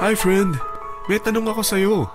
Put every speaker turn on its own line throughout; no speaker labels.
Hi friend, may tanong ako sa'yo.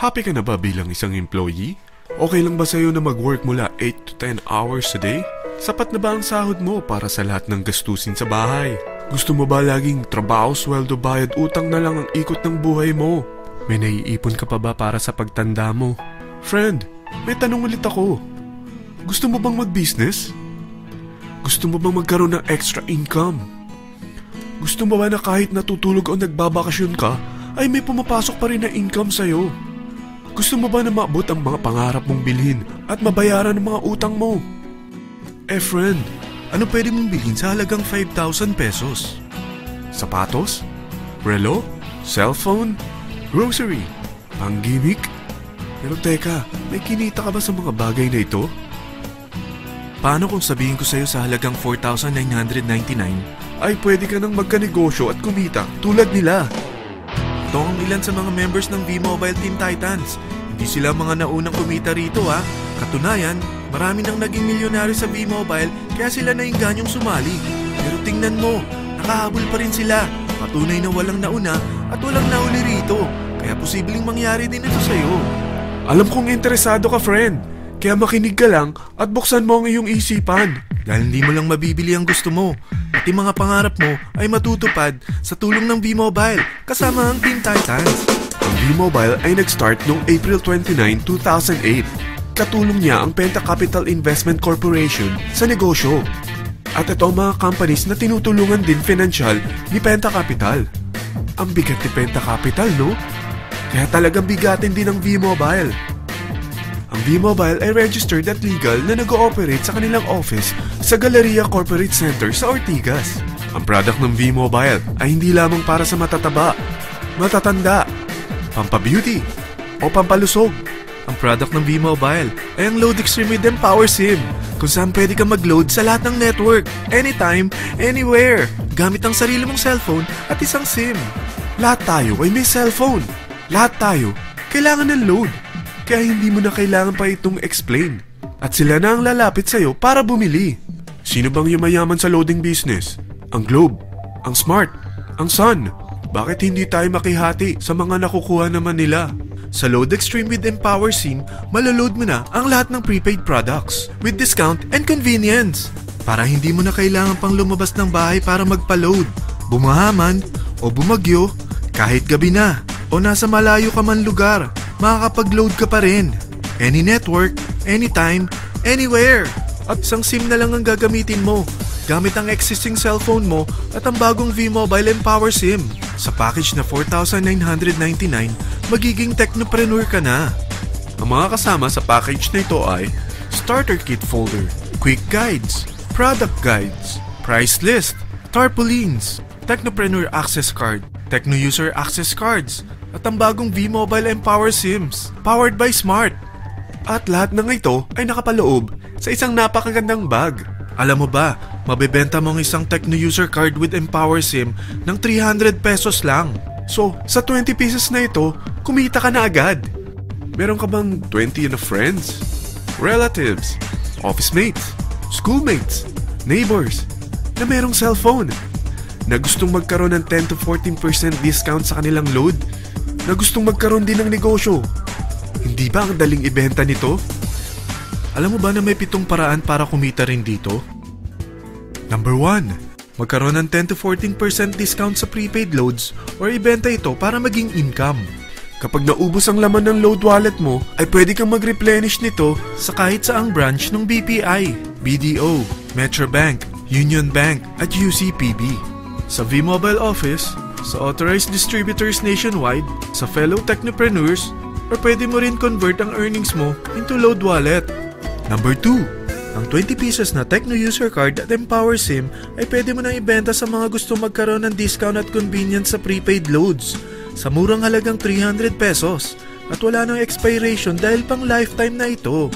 Happy ka na ba bilang isang employee? Okay lang ba sa'yo na mag-work mula 8 to 10 hours a day? Sapat na ba ang sahod mo para sa lahat ng gastusin sa bahay? Gusto mo ba laging trabaho, sweldo, bayad, utang na lang ang ikot ng buhay mo? May naiipon ka pa ba para sa pagtanda mo? Friend, may tanong ulit ako. Gusto mo bang mag-business? Gusto mo bang magkaroon ng extra income? Gusto mo ba na kahit natutulog o nagbabakasyon ka, ay may pumapasok pa rin na income sa'yo? Gusto mo ba na maabot ang mga pangarap mong bilhin at mabayaran ang mga utang mo? Friend, ano pwede mong bilhin sa halagang 5,000 pesos? Sapatos? Relo? Cellphone? Grocery? Pang-gimmick? Pero teka, may kinita ka ba sa mga bagay na ito? Paano kung sabihin ko sa'yo sa halagang 4,999 ay pwede ka nang magkanegosyo at kumita tulad nila? Ito ang ilan sa mga members ng V-Mobile Team Titans. Hindi sila mga naunang kumita rito ha. Katunayan, marami nang naging milyonaryo sa V-Mobile kaya sila naingganyong sumali. Pero tingnan mo, nakahabol pa rin sila. Patunay na walang nauna at walang nauli rito. Kaya posibleng mangyari din ito sa'yo. Alam kong interesado ka, friend. Kaya makinig ka lang at buksan mo ang iyong isipan. Dahil hindi mo lang mabibili ang gusto mo. Pati mga pangarap mo ay matutupad sa tulong ng V-Mobile kasama ang Team Titans. Ang V-Mobile ay nag-start noong April 29, 2008. Katulong niya ang Penta Capital Investment Corporation sa negosyo. At ito ang mga companies na tinutulungan din financial ni Penta Capital. Ang bigat ni Penta Capital, no? Kaya talagang bigatin din ang V-Mobile. Ang V-Mobile ay registered at legal na nag-ooperate sa kanilang office sa Galleria Corporate Center sa Ortigas. Ang product ng V-Mobile ay hindi lamang para sa matataba, matatanda, pampabeauty, o pampalusog. Ang product ng V-Mobile ay ang Load Extreme with Empower SIM, kung saan pwede ka mag-load sa lahat ng network, anytime, anywhere, gamit ang sarili mong cellphone at isang SIM. Lahat tayo ay may cellphone. Lahat tayo kailangan ng load. Kaya hindi mo na kailangan pa itong explain. At sila na ang lalapit sa'yo para bumili. Sino bang yumayaman sa loading business? Ang Globe, ang Smart, ang Sun. Bakit hindi tayo makihati sa mga nakukuha naman nila? Sa Load Extreme with Empower SIM, malaload mo na ang lahat ng prepaid products with discount and convenience. Para hindi mo na kailangan pang lumabas ng bahay para magpa-load. Bumahaman o bumagyo, kahit gabi na o nasa malayo ka man lugar, makakapag-load ka pa rin. Any network, anytime, anywhere. At isang SIM na lang ang gagamitin mo gamit ang existing cellphone mo at ang bagong V-Mobile Empower SIM. Sa package na 4,999, magiging technopreneur ka na. Ang mga kasama sa package na ito ay Starter Kit Folder, Quick Guides, Product Guides, Price List, Tarpaulins, Technopreneur Access Card, Techno User Access Cards, at ang bagong V-Mobile Empower SIMs, powered by Smart. At lahat ng ito ay nakapaloob sa isang napakagandang bag. Alam mo ba, mabebenta mo ang isang Techno User Card with Empower SIM ng 300 pesos lang. So, sa 20 pieces na ito, kumita ka na agad. Meron ka bang 20 na friends, relatives, office mates, schoolmates, neighbors, na merong cellphone, na gustong magkaroon ng 10 to 14% discount sa kanilang load, na gustong magkaroon din ng negosyo? Hindi ba ang daling ibenta nito? Alam mo ba na may 7 paraan para kumita rin dito? Number 1. Magkaroon ng 10 to 14% discount sa prepaid loads or ibenta ito para maging income. Kapag naubos ang laman ng load wallet mo, ay pwede kang mag-replenish nito sa kahit saang branch ng BPI, BDO, Metrobank, Union Bank at UCPB. Sa V-Mobile Office, sa authorized distributors nationwide, sa fellow technopreneurs, or pwede mo rin convert ang earnings mo into load wallet. Number 2. Ang 20 pieces na Techno User Card at Empower SIM ay pwede mo nang ibenta sa mga gusto magkaroon ng discount at convenience sa prepaid loads sa murang halagang 300 pesos at wala nang expiration dahil pang lifetime na ito.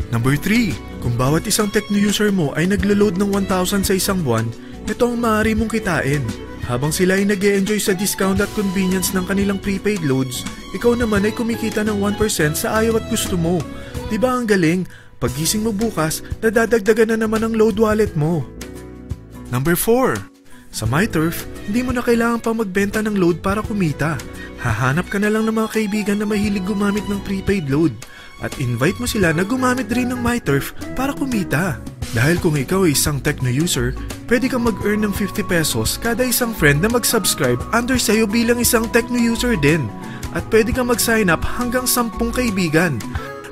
Number 3. Kung bawat isang Techno user mo ay naglo-load ng 1,000 sa isang buwan, ito ang maaari mong kitain. Habang sila ay nag-e-enjoy sa discount at convenience ng kanilang prepaid loads, ikaw naman ay kumikita ng 1% sa ayaw at gusto mo. Diba ang galing? Paggising mo bukas, nadadagdagan na naman ang load wallet mo. Number 4.
Sa MyTurf, hindi mo na kailangan pa magbenta ng load para kumita. Hahanap ka na lang ng mga kaibigan na mahilig gumamit ng prepaid load at invite mo sila na gumamit rin ng MyTurf para kumita. Dahil kung ikaw ay isang Tecno user, pwede kang mag-earn ng 50 pesos kada isang friend na mag-subscribe under sa'yo bilang isang Tecno user din. At pwede kang mag-sign up hanggang 10 kaibigan.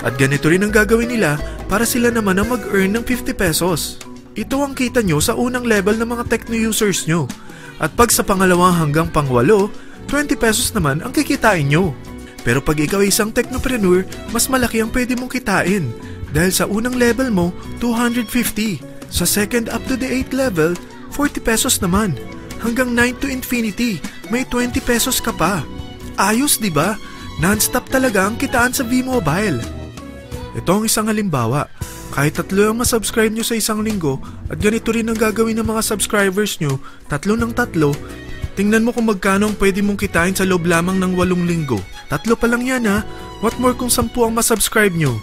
At ganito rin ang gagawin nila para sila naman ang mag-earn ng 50 pesos. Ito ang kita nyo sa unang level ng mga Tecno users nyo. At pag sa pangalawang hanggang pang-8, 20 pesos naman ang kikitain nyo. Pero pag ikaw ay isang technopreneur, mas malaki ang pwede mong kitain. Dahil sa unang level mo, 250. Sa second up to the 8th level, 40 pesos naman. Hanggang 9 to infinity, may 20 pesos ka pa. Ayos, di ba? Non-stop talaga ang kitaan sa V-Mobile. Ito ang isang halimbawa. Kahit 3 ang masubscribe nyo sa isang linggo at ganito rin ang gagawin ng mga subscribers nyo, 3 ng 3, tingnan mo kung magkano ang pwede mong kitain sa loob lamang ng 8 linggo. 3 pa lang yan ha. What more kung 10 ang masubscribe nyo?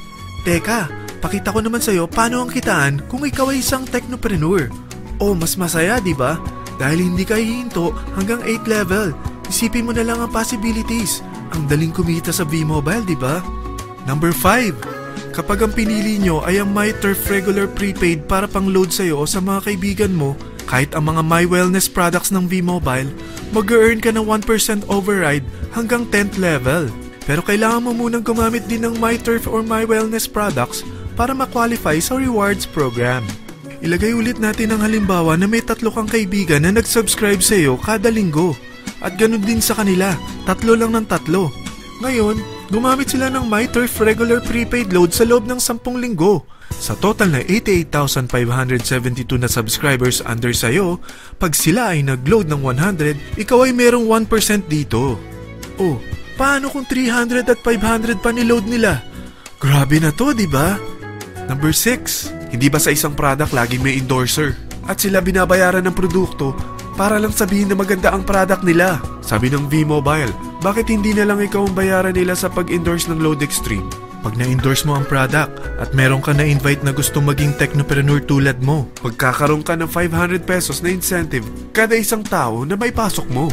Teka, pakita ko naman sa'yo paano ang kitaan kung ikaw ay isang technopreneur. Oh, mas masaya, di ba? Dahil hindi ka hihinto hanggang 8 level. Isipin mo na lang ang possibilities. Ang daling kumita sa V-Mobile, di ba? Number 5. Kapag ang pinili nyo ay ang MyTurf Regular Prepaid para pang-load sa'yo o sa mga kaibigan mo, kahit ang mga My Wellness products ng V-Mobile, mag-earn ka ng 1% override hanggang 10th level. Pero kailangan mo munang gumamit din ng MyTurf or My Wellness products para ma-qualify sa rewards program. Ilagay ulit natin ang halimbawa na may 3 kang kaibigan na nag-subscribe sa'yo kada linggo. At ganun din sa kanila, 3 lang ng 3. Ngayon, gumamit sila ng MyTurf Regular Prepaid Load sa loob ng 10 linggo. Sa total na 88,572 na subscribers under sa'yo, pag sila ay nag-load ng 100, ikaw ay merong 1% dito. Oh, paano kung 300 at 500 pa ni-load nila? Grabe na to, di ba? Number 6. Hindi ba sa isang product laging may endorser? At sila binabayaran ng produkto para lang sabihin na maganda ang product nila. Sabi ng V-Mobile, bakit hindi na lang ikaw ang bayaran nila sa pag-endorse ng Load Extreme? Pag na-endorse mo ang product at meron ka na-invite na gustong maging technopreneur tulad mo, magkakaroon ka ng 500 pesos na incentive kada isang tao na may pasok mo.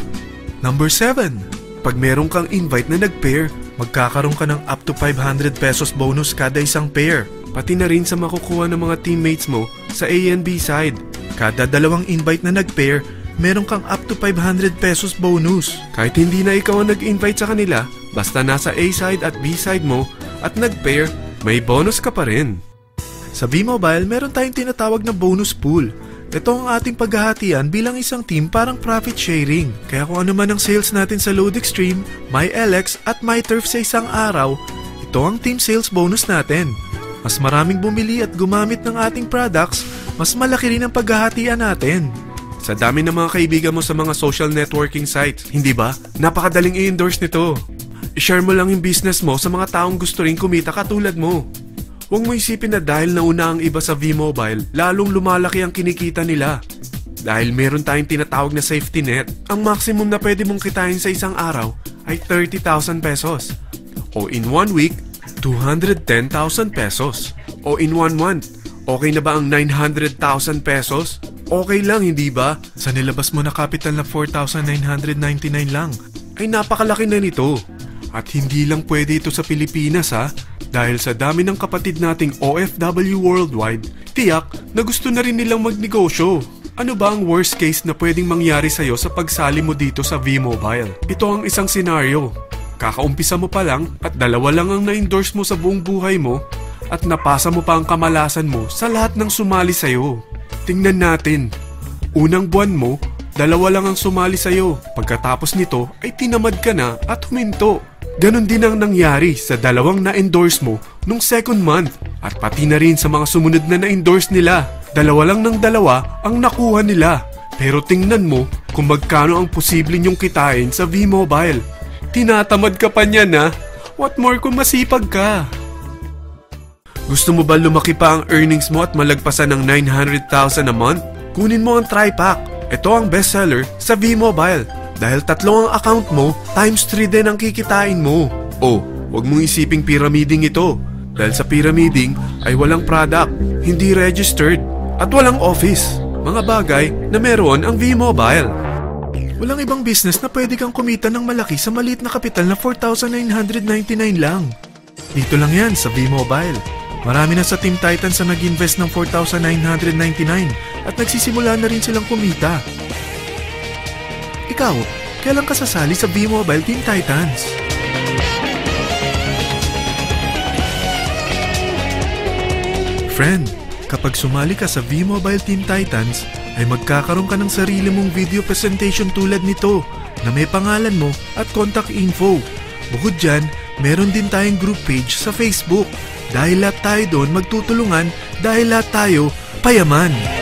Number 7. Pag meron kang invite na nag-pair, magkakaroon ka ng up to 500 pesos bonus kada isang pair. Pati na rin sa makukuha ng mga teammates mo sa A and B side. Kada 2 invite na nag-pair, meron kang up to 500 pesos bonus. Kahit hindi na ikaw ang nag-invite sa kanila, basta nasa A side at B side mo at nag-pair, may bonus ka pa rin. Sa V-Mobile, meron tayong tinatawag na bonus pool. Ito ang ating paghahatian bilang isang team parang profit sharing. Kaya kung ano man ang sales natin sa Load Extreme, MyLX at MyTurf sa isang araw, ito ang team sales bonus natin. Mas maraming bumili at gumamit ng ating products, mas malaki rin ang paghahatian natin. Sa dami ng mga kaibigan mo sa mga social networking sites, hindi ba? Napakadaling i-endorse nito. I-share mo lang yung business mo sa mga taong gusto rin kumita katulad mo. Huwag mo isipin na dahil nauna ang iba sa V-Mobile, lalong lumalaki ang kinikita nila. Dahil meron tayong tinatawag na safety net, ang maximum na pwede mong kitain sa isang araw ay 30,000 pesos. O in 1 week, 210,000 pesos. O in 1 month, okay na ba ang 900,000 pesos? Okay lang, hindi ba? Sa nilabas mo na capital na 4,999 lang, ay napakalaki na nito. At hindi lang pwede ito sa Pilipinas ha, dahil sa dami ng kapatid nating OFW worldwide, tiyak na gusto na rin nilang magnegosyo. Ano ba ang worst case na pwedeng mangyari sa'yo sa pagsali mo dito sa V-Mobile? Ito ang isang senaryo. Kakaumpisa mo pa lang at 2 lang ang na-endorse mo sa buong buhay mo at napasa mo pa ang kamalasan mo sa lahat ng sumali sa'yo. Tingnan natin. Unang buwan mo, 2 lang ang sumali sa'yo. Pagkatapos nito ay tinamad ka na at huminto. Ganon din ang nangyari sa 2 na-endorse mo nung second month at pati na rin sa mga sumunod na na-endorse nila. 2 lang ng 2 ang nakuha nila. Pero tingnan mo kung magkano ang posible nyong kitain sa V-Mobile. Tinatamad ka pa niyan ha? What more kung masipag ka? Gusto mo ba lumaki pa ang earnings mo at malagpasan ng 900,000 a month? Kunin mo ang TriPack. Ito ang bestseller sa V-Mobile. Dahil 3 ang account mo, times 3 din ang kikitain mo. Oh, wag mong isiping pyramiding ito. Dahil sa pyramiding ay walang product, hindi registered, at walang office.
mga bagay na meron ang V-Mobile.
Walang ibang business na pwede kang kumita ng malaki sa maliit na kapital na 4,999 lang. Dito lang yan sa V-Mobile. Marami na sa Team Titans na nag-invest ng 4,999 at nagsisimula na rin silang kumita. Ikaw, kailan ka sasali sa V-Mobile Team Titans? Friend, kapag sumali ka sa V-Mobile Team Titans, ay magkakaroon ka ng sarili mong video presentation tulad nito na may pangalan mo at contact info. Bukod dyan, meron din tayong group page sa Facebook. Dahil lahat tayo doon magtutulungan dahil lahat tayo payaman.